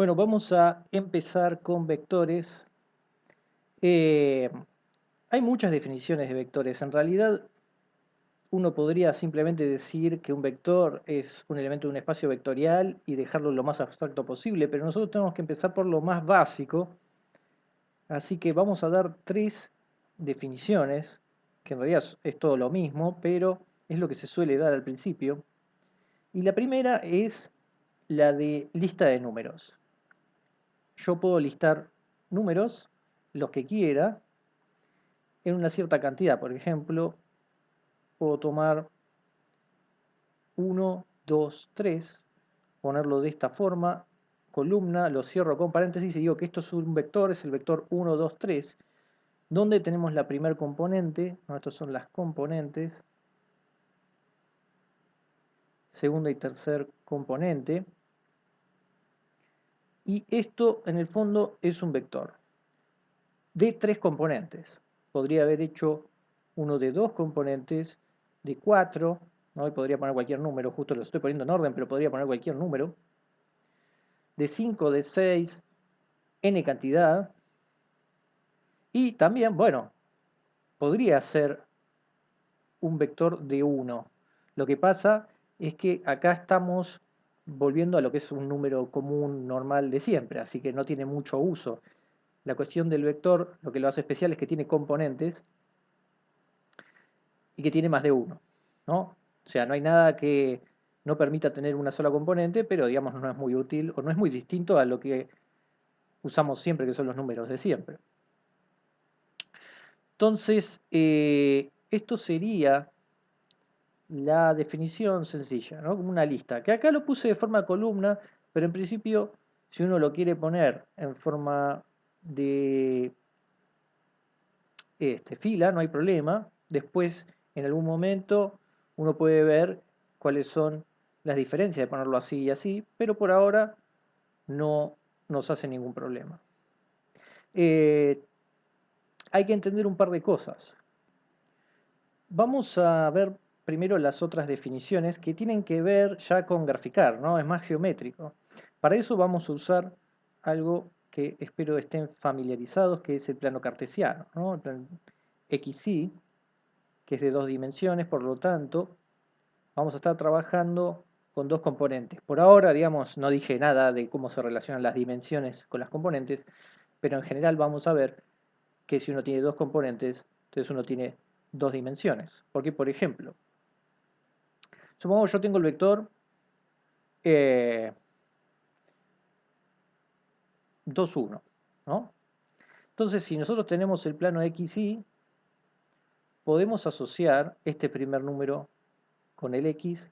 Bueno, vamos a empezar con vectores. Eh, Hay muchas definiciones de vectores. En realidad, uno podría simplemente decir que un vector es un elemento de un espacio vectorial y dejarlo lo más abstracto posible, pero nosotros tenemos que empezar por lo más básico. Así que vamos a dar tres definiciones, que en realidad es todo lo mismo, pero es lo que se suele dar al principio. Y la primera es la de lista de números. Yo puedo listar números, los que quiera, en una cierta cantidad. Por ejemplo, puedo tomar 1, 2, 3, ponerlo de esta forma, columna, lo cierro con paréntesis y digo que esto es un vector, es el vector 1, 2, 3, donde tenemos la primer componente, no, estos son las componentes, segunda y tercer componente, y esto en el fondo es un vector de tres componentes. Podría haber hecho uno de dos componentes, de cuatro, ¿no? Y podría poner cualquier número, justo lo estoy poniendo en orden, pero podría poner cualquier número, de 5, de 6, n cantidad, y también, bueno, podría ser un vector de 1. Lo que pasa es que acá estamos volviendo a lo que es un número común normal de siempre, así que no tiene mucho uso. La cuestión del vector, lo que lo hace especial es que tiene componentes y que tiene más de uno, ¿no? O sea, no hay nada que no permita tener una sola componente, pero digamos no es muy útil o no es muy distinto a lo que usamos siempre, que son los números de siempre. Entonces, esto sería la definición sencilla, ¿no? Como una lista, que acá lo puse de forma columna, pero en principio, si uno lo quiere poner en forma de fila, no hay problema. Después, en algún momento, uno puede ver cuáles son las diferencias de ponerlo así y así, pero por ahora no nos hace ningún problema. Eh, Hay que entender un par de cosas. Vamos a ver primero las otras definiciones que tienen que ver ya con graficar, ¿no? Es más geométrico. Para eso vamos a usar algo que espero estén familiarizados, que es el plano cartesiano, ¿no? El plano XY, que es de dos dimensiones, por lo tanto, vamos a estar trabajando con dos componentes. Por ahora, digamos, no dije nada de cómo se relacionan las dimensiones con las componentes, pero en general vamos a ver que si uno tiene dos componentes, entonces uno tiene dos dimensiones. Porque, por ejemplo, supongamos que yo tengo el vector 2, 1, ¿no? Entonces, si nosotros tenemos el plano XY, podemos asociar este primer número con el X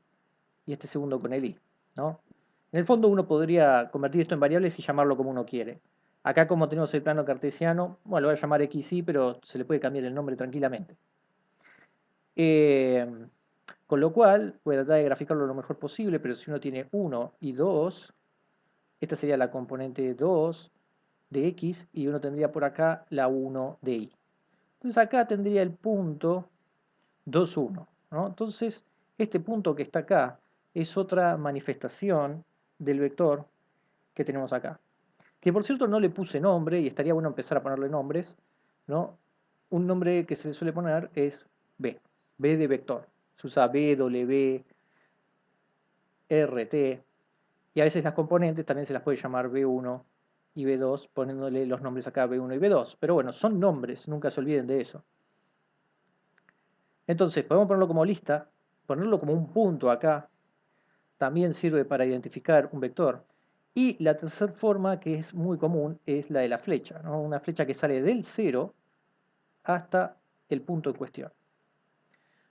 y este segundo con el Y, ¿no? En el fondo uno podría convertir esto en variables y llamarlo como uno quiere. Acá como tenemos el plano cartesiano, bueno, lo voy a llamar XY, pero se le puede cambiar el nombre tranquilamente. Eh, con lo cual, voy a tratar de graficarlo lo mejor posible, pero si uno tiene 1 y 2, esta sería la componente 2 de X y uno tendría por acá la 1 de Y. Entonces acá tendría el punto 2, 1, ¿no? Entonces, este punto que está acá es otra manifestación del vector que tenemos acá. Que por cierto no le puse nombre y estaría bueno empezar a ponerle nombres, ¿no? Un nombre que se le suele poner es B, B de vector. Se usa B, W, R, T, y a veces las componentes también se las puede llamar B1 y B2, poniéndole los nombres acá B1 y B2. Pero bueno, son nombres, nunca se olviden de eso. Entonces, podemos ponerlo como lista, ponerlo como un punto acá, también sirve para identificar un vector. Y la tercera forma, que es muy común, es la de la flecha, ¿no? Una flecha que sale del 0 hasta el punto en cuestión,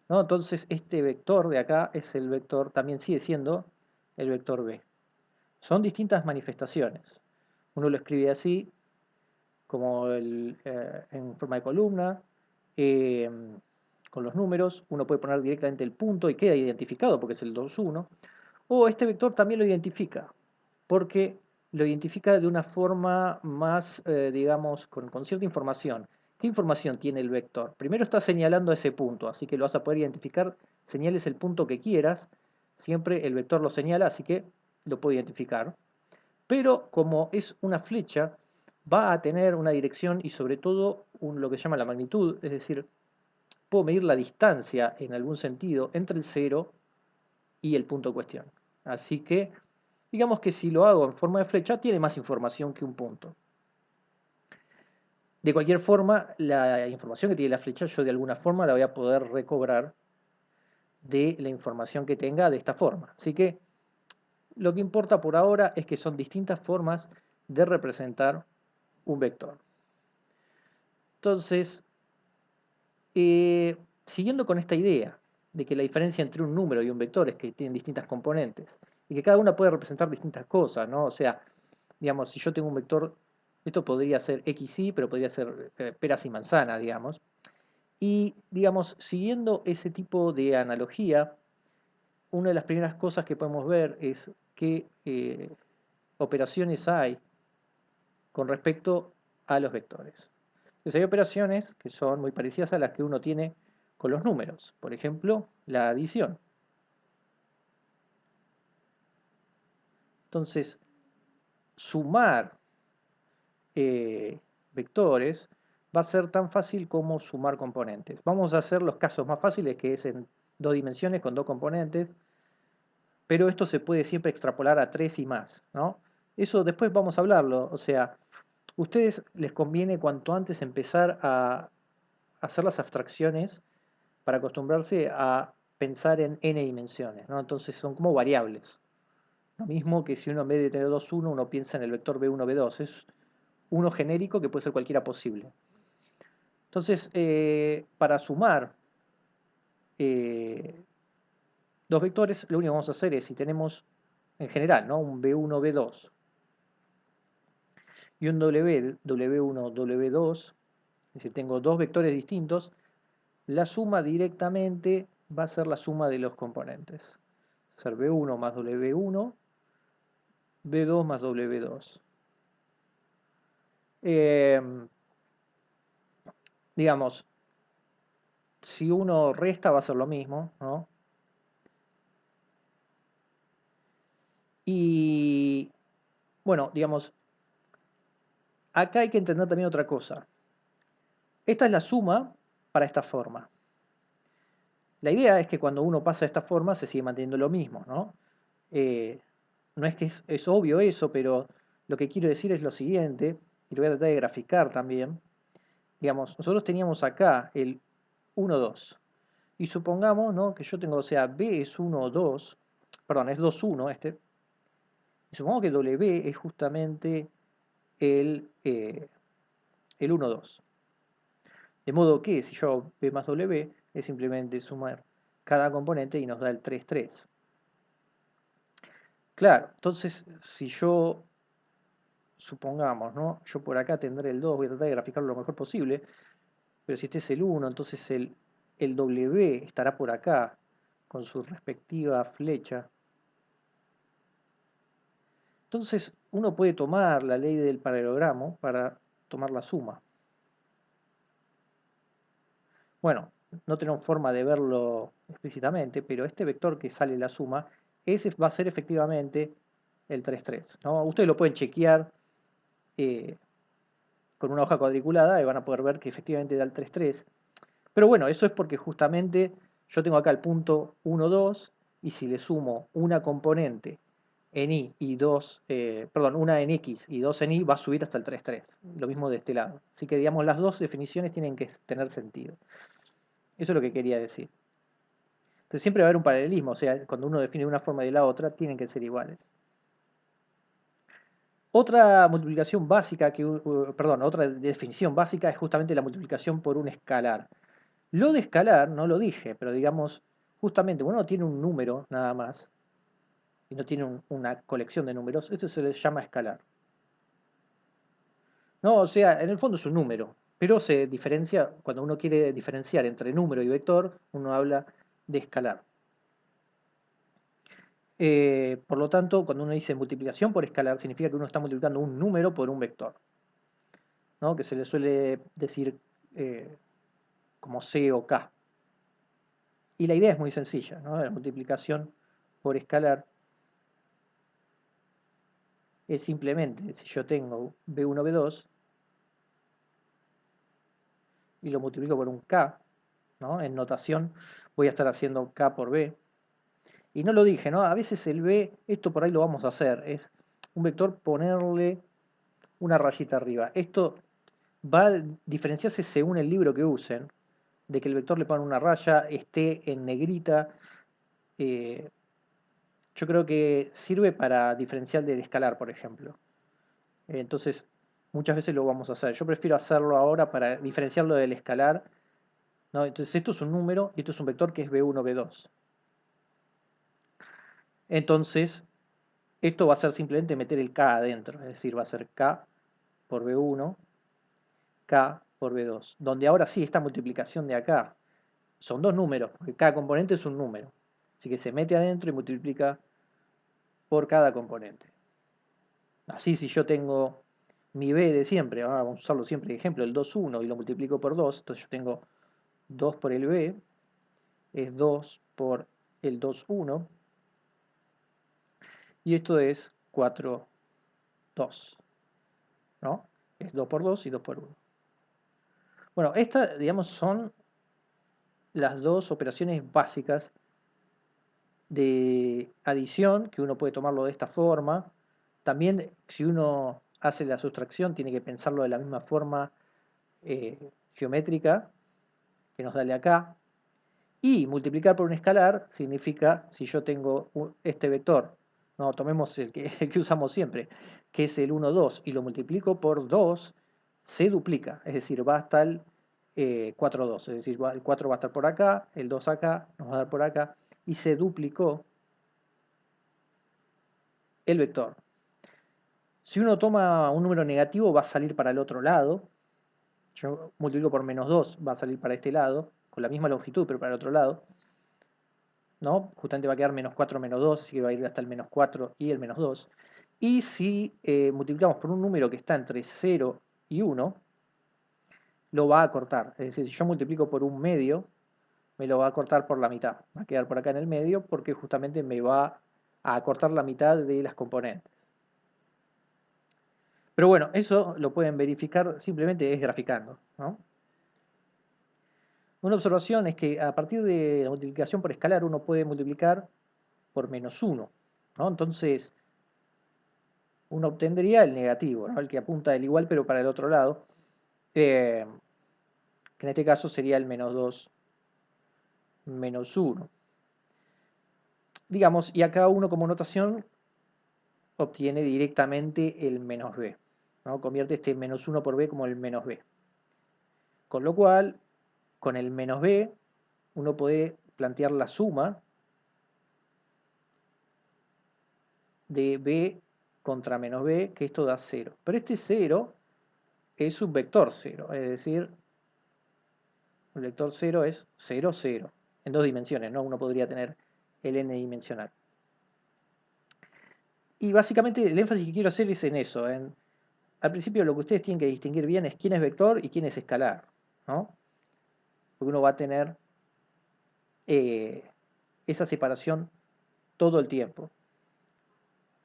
¿no? Entonces, este vector de acá es el vector, también sigue siendo el vector B. Son distintas manifestaciones. Uno lo escribe así, como en forma de columna, eh, con los números. Uno puede poner directamente el punto y queda identificado porque es el 2, 1. O este vector también lo identifica, porque lo identifica de una forma más, digamos, con cierta información. ¿Qué información tiene el vector? Primero está señalando ese punto, así que lo vas a poder identificar. Señales el punto que quieras, siempre el vector lo señala, así que lo puedo identificar. Pero como es una flecha, va a tener una dirección y sobre todo lo que se llama la magnitud, es decir, puedo medir la distancia en algún sentido entre el 0 y el punto en cuestión. Así que, digamos que si lo hago en forma de flecha, tiene más información que un punto. De cualquier forma, la información que tiene la flecha, yo de alguna forma la voy a poder recobrar de la información que tenga de esta forma. Así que lo que importa por ahora es que son distintas formas de representar un vector. Entonces, siguiendo con esta idea de que la diferencia entre un número y un vector es que tienen distintas componentes y que cada una puede representar distintas cosas, ¿no? O sea, digamos, si yo tengo un vector, esto podría ser x, y, pero podría ser peras y manzanas, digamos. Y, digamos, siguiendo ese tipo de analogía, una de las primeras cosas que podemos ver es qué operaciones hay con respecto a los vectores. Entonces hay operaciones que son muy parecidas a las que uno tiene con los números. Por ejemplo, la adición. Entonces, sumar vectores va a ser tan fácil como sumar componentes. Vamos a hacer los casos más fáciles, que es en dos dimensiones con dos componentes, pero esto se puede siempre extrapolar a tres y más, ¿no? Eso después vamos a hablarlo, o sea, a ustedes les conviene cuanto antes empezar a hacer las abstracciones para acostumbrarse a pensar en n dimensiones, ¿no? Entonces son como variables. Lo mismo que si uno en vez de tener 2, 1, uno piensa en el vector b1, b2. Es uno genérico que puede ser cualquiera posible. Entonces, para sumar eh, dos vectores, lo único que vamos a hacer es, si tenemos en general, ¿no?, un b1, b2 y un w1, w2, es decir, tengo dos vectores distintos, la suma directamente va a ser la suma de los componentes. Va a ser b1 más w1, b2 más w2. Digamos, si uno resta va a ser lo mismo, ¿no? Y bueno, digamos, acá hay que entender también otra cosa. Esta es la suma para esta forma. La idea es que cuando uno pasa a esta forma se sigue manteniendo lo mismo, ¿no? No es que es obvio eso, pero lo que quiero decir es lo siguiente, y lo voy a tratar de graficar también. Digamos, nosotros teníamos acá el 1, 2. Y supongamos, ¿no?, que yo tengo, o sea, B es 1, 2, perdón, es 2, 1 este. Y supongamos que W es justamente el 1, 2. De modo que si yo hago B más W es simplemente sumar cada componente y nos da el 3, 3. Claro, entonces si yo, supongamos, ¿no?, yo por acá tendré el 2, voy a tratar de graficarlo lo mejor posible, pero si este es el 1, entonces el W estará por acá con su respectiva flecha. Entonces uno puede tomar la ley del paralelogramo para tomar la suma. Bueno, no tenemos forma de verlo explícitamente, pero este vector que sale la suma, ese va a ser efectivamente el 3, 3, ¿no? Ustedes lo pueden chequear con una hoja cuadriculada y van a poder ver que efectivamente da el 3, 3. Pero bueno, eso es porque justamente yo tengo acá el punto 1, 2, y si le sumo una componente en y dos, perdón, una en x y dos en y, va a subir hasta el 3, 3. Lo mismo de este lado. Así que digamos, las dos definiciones tienen que tener sentido. Eso es lo que quería decir. Entonces siempre va a haber un paralelismo, o sea, cuando uno define una forma y la otra, tienen que ser iguales. Otra multiplicación básica, perdón, otra definición básica es justamente la multiplicación por un escalar. Lo de escalar no lo dije, pero digamos, justamente cuando uno tiene un número nada más, y no tiene una colección de números, esto se le llama escalar. No, o sea, en el fondo es un número, pero se diferencia, cuando uno quiere diferenciar entre número y vector, uno habla de escalar. Por lo tanto, cuando uno dice multiplicación por escalar, significa que uno está multiplicando un número por un vector, ¿no?, que se le suele decir como C o K. Y la idea es muy sencilla, ¿no? La multiplicación por escalar es simplemente, si yo tengo B1, B2, y lo multiplico por un K, ¿no? En notación voy a estar haciendo K por B. Y no lo dije, ¿no? A veces el B, esto por ahí lo vamos a hacer, es un vector ponerle una rayita arriba. Esto va a diferenciarse según el libro que usen, de que el vector le pongan una raya, esté en negrita. eh, yo creo que sirve para diferencial del escalar, por ejemplo. Entonces, muchas veces lo vamos a hacer. Yo prefiero hacerlo ahora para diferenciarlo del escalar, ¿no? Entonces, esto es un número y esto es un vector que es B1, B2. Entonces, esto va a ser simplemente meter el K adentro, es decir, va a ser K por B1, K por B2, donde ahora sí esta multiplicación de acá son dos números, porque cada componente es un número. Así que se mete adentro y multiplica por cada componente. Así si yo tengo mi B de siempre, vamos a usarlo siempre de ejemplo, el 2, 1 y lo multiplico por 2, entonces yo tengo 2 por el B, es 2 por el 2, 1, y esto es 4, 2, ¿no? Es 2 por 2 y 2 por 1. Bueno, estas, digamos, son las dos operaciones básicas de adición, que uno puede tomarlo de esta forma. También, si uno hace la sustracción, tiene que pensarlo de la misma forma geométrica que nos da de acá. Y multiplicar por un escalar significa, si yo tengo este vector, no, tomemos el que usamos siempre, que es el 1, 2, y lo multiplico por 2, se duplica, es decir, va hasta el 4, 2, es decir, el 4 va a estar por acá, el 2 acá, nos va a dar por acá, y se duplicó el vector. Si uno toma un número negativo, va a salir para el otro lado. Yo multiplico por menos 2, va a salir para este lado, con la misma longitud, pero para el otro lado, ¿no? Justamente va a quedar menos 4 menos 2, así que va a ir hasta el menos 4 y el menos 2. Y si multiplicamos por un número que está entre 0 y 1, lo va a cortar. Es decir, si yo multiplico por un medio, me lo va a cortar por la mitad. Va a quedar por acá en el medio porque justamente me va a cortar la mitad de las componentes. Pero bueno, eso lo pueden verificar simplemente es graficando, ¿no? Una observación es que a partir de la multiplicación por escalar uno puede multiplicar por menos 1, ¿no? Entonces uno obtendría el negativo, ¿no? El que apunta el igual pero para el otro lado, que en este caso sería el menos 2 menos 1. Digamos, y acá uno como notación obtiene directamente el menos b, ¿no? Convierte este menos 1 por b como el menos b. Con lo cual, con el menos b, uno puede plantear la suma de b contra menos b, que esto da 0. Pero este 0 es un vector 0, es decir, el vector 0 es 0, 0, en dos dimensiones, ¿no? Uno podría tener el n dimensional. Y básicamente el énfasis que quiero hacer es en eso. Al principio lo que ustedes tienen que distinguir bien es quién es vector y quién es escalar, ¿no? Porque uno va a tener esa separación todo el tiempo.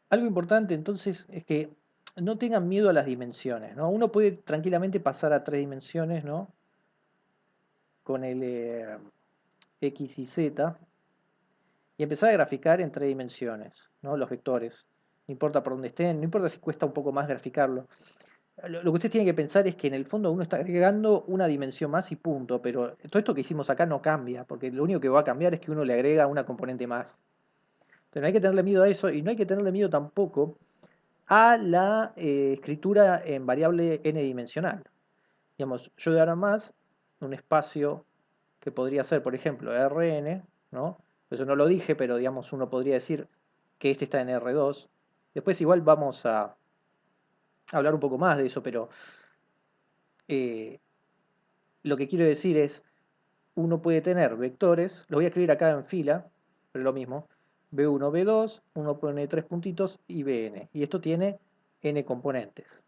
Algo importante entonces es que no tengan miedo a las dimensiones, ¿no? Uno puede tranquilamente pasar a 3 dimensiones, ¿no? Con el X y Z y empezar a graficar en 3 dimensiones, ¿no? Los vectores. No importa por dónde estén, no importa si cuesta un poco más graficarlo. Lo que ustedes tienen que pensar es que en el fondo uno está agregando una dimensión más y punto, pero todo esto que hicimos acá no cambia, porque lo único que va a cambiar es que uno le agrega una componente más. Entonces no hay que tenerle miedo a eso y no hay que tenerle miedo tampoco a la escritura en variable n dimensional. Digamos, yo de ahora más un espacio que podría ser, por ejemplo, Rn, ¿no? Eso no lo dije, pero digamos uno podría decir que este está en R2. Después igual vamos a hablar un poco más de eso, pero eh, lo que quiero decir es, uno puede tener vectores, lo voy a escribir acá en fila, pero lo mismo, B1, B2, uno pone 3 puntitos y Bn, y esto tiene n componentes.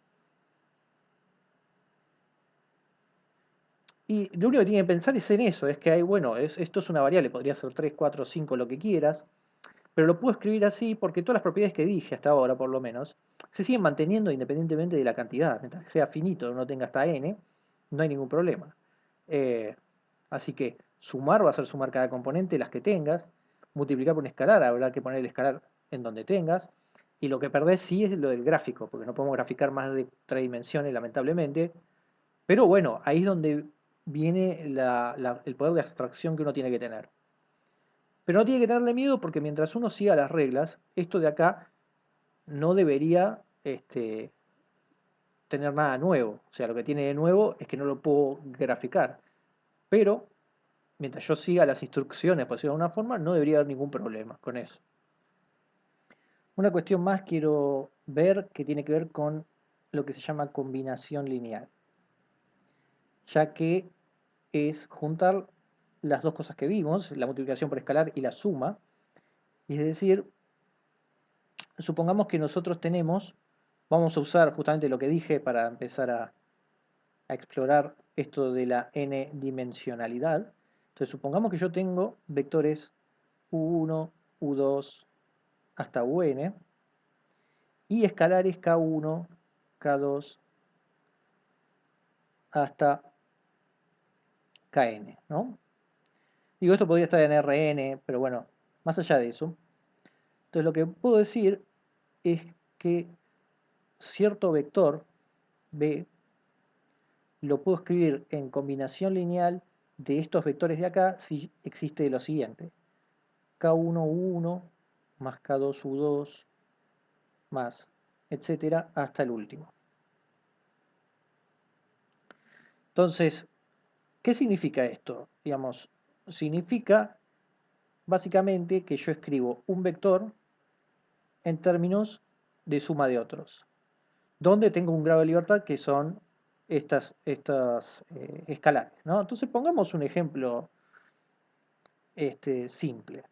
Y lo único que tienen que pensar es en eso, es que hay, bueno, esto es una variable, podría ser 3, 4, 5, lo que quieras, pero lo puedo escribir así porque todas las propiedades que dije hasta ahora, por lo menos, se siguen manteniendo independientemente de la cantidad. Mientras sea finito, no tenga hasta n, no hay ningún problema. Así que sumar va a ser sumar cada componente, las que tengas. Multiplicar por un escalar, habrá que poner el escalar en donde tengas. Y lo que perdés sí es lo del gráfico, porque no podemos graficar más de 3 dimensiones, lamentablemente. Pero bueno, ahí es donde viene el poder de abstracción que uno tiene que tener. Pero no tiene que tenerle miedo porque mientras uno siga las reglas, esto de acá no debería tener nada nuevo. O sea, lo que tiene de nuevo es que no lo puedo graficar. Pero mientras yo siga las instrucciones, por decirlo de alguna forma, no debería haber ningún problema con eso. Una cuestión más quiero ver que tiene que ver con lo que se llama combinación lineal, ya que es juntar las dos cosas que vimos, la multiplicación por escalar y la suma. Es decir, supongamos que nosotros tenemos, vamos a usar justamente lo que dije para empezar a explorar esto de la n-dimensionalidad. Entonces supongamos que yo tengo vectores u1, u2 hasta un, y escalares k1, k2 hasta kn, ¿no? Digo, esto podría estar en Rn, pero bueno, más allá de eso. Entonces lo que puedo decir es que cierto vector b lo puedo escribir en combinación lineal de estos vectores de acá si existe lo siguiente: k1u1 más k2u2 más etcétera hasta el último. Entonces, ¿qué significa esto? Digamos, significa básicamente que yo escribo un vector en términos de suma de otros, donde tengo un grado de libertad que son estas escalares, ¿no? Entonces pongamos un ejemplo simple.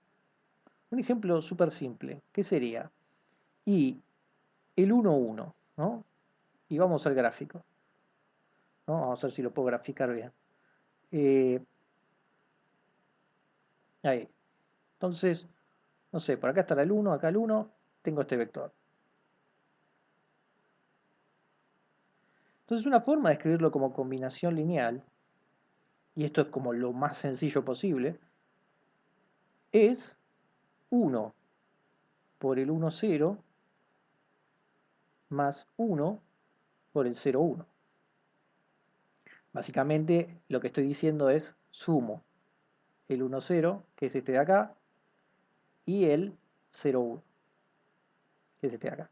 Un ejemplo súper simple. ¿Qué sería? Y el 1, 1, ¿no? Y vamos al gráfico, ¿no? Vamos a ver si lo puedo graficar bien. Ahí. Entonces, no sé, por acá estará el 1, acá el 1, tengo este vector. Entonces una forma de escribirlo como combinación lineal, y esto es como lo más sencillo posible, es 1 por el 1, 0 más 1 por el 0, 1. Básicamente lo que estoy diciendo es sumo el 1, 0, que es este de acá, y el 0, 1, que es este de acá.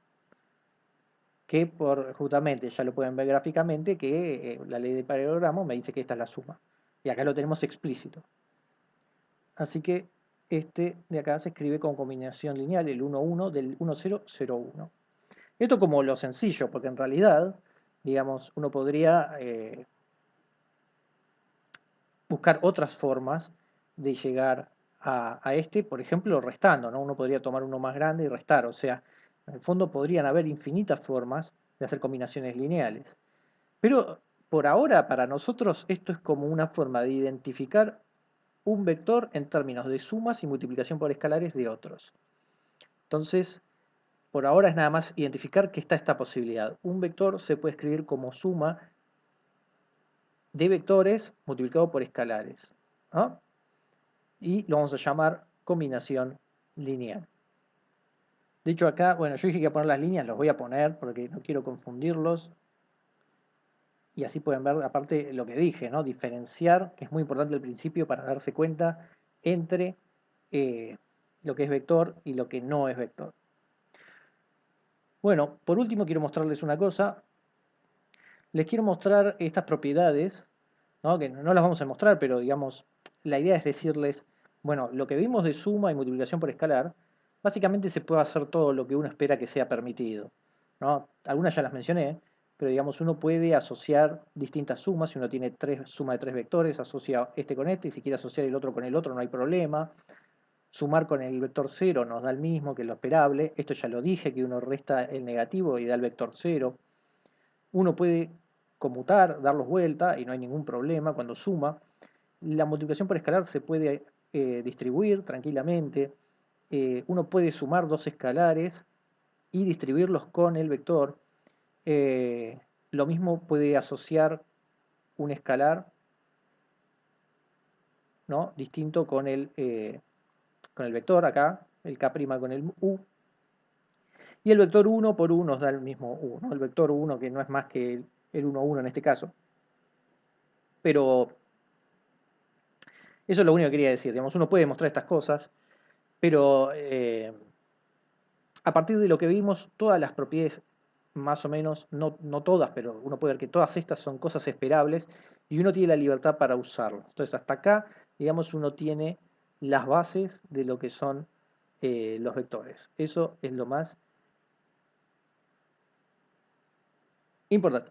Que justamente, ya lo pueden ver gráficamente, que la ley de paralelogramo me dice que esta es la suma. Y acá lo tenemos explícito. Así que este de acá se escribe con combinación lineal, el 1, 1 del 1, 0, 0, 1. Esto como lo sencillo, porque en realidad, digamos, uno podría buscar otras formas de llegar a este, por ejemplo, restando, ¿no? Uno podría tomar uno más grande y restar, o sea, en el fondo podrían haber infinitas formas de hacer combinaciones lineales. Pero por ahora, para nosotros, esto es como una forma de identificar un vector en términos de sumas y multiplicación por escalares de otros. Entonces, por ahora es nada más identificar que está esta posibilidad. Un vector se puede escribir como suma de vectores multiplicado por escalares, ¿no? Y lo vamos a llamar combinación lineal. De hecho acá, bueno, yo dije que iba a poner las líneas, los voy a poner porque no quiero confundirlos. Y así pueden ver, aparte, lo que dije, ¿no? Diferenciar, que es muy importante al principio para darse cuenta entre lo que es vector y lo que no es vector. Bueno, por último quiero mostrarles una cosa. Les quiero mostrar estas propiedades, ¿no? Que no las vamos a mostrar, pero digamos, la idea es decirles, bueno, lo que vimos de suma y multiplicación por escalar, básicamente se puede hacer todo lo que uno espera que sea permitido, ¿no? Algunas ya las mencioné, pero digamos, uno puede asociar distintas sumas. Si uno tiene suma de tres vectores, asocia este con este, y si quiere asociar el otro con el otro, no hay problema. Sumar con el vector 0 nos da el mismo que lo esperable. Esto ya lo dije, que uno resta el negativo y da el vector 0. Uno puede conmutar, darlos vuelta y no hay ningún problema cuando suma. La multiplicación por escalar se puede distribuir tranquilamente. uno puede sumar dos escalares y distribuirlos con el vector. Lo mismo puede asociar un escalar, ¿no?, distinto con el vector acá, el k' con el u. Y el vector 1 por u nos da el mismo u, ¿no? El vector 1, que no es más que el 1, 1 en este caso. Pero eso es lo único que quería decir. Digamos, uno puede demostrar estas cosas, pero a partir de lo que vimos, todas las propiedades, más o menos, no todas, pero uno puede ver que todas estas son cosas esperables y uno tiene la libertad para usarlas. Entonces, hasta acá, digamos, uno tiene las bases de lo que son los vectores. Eso es lo más importante.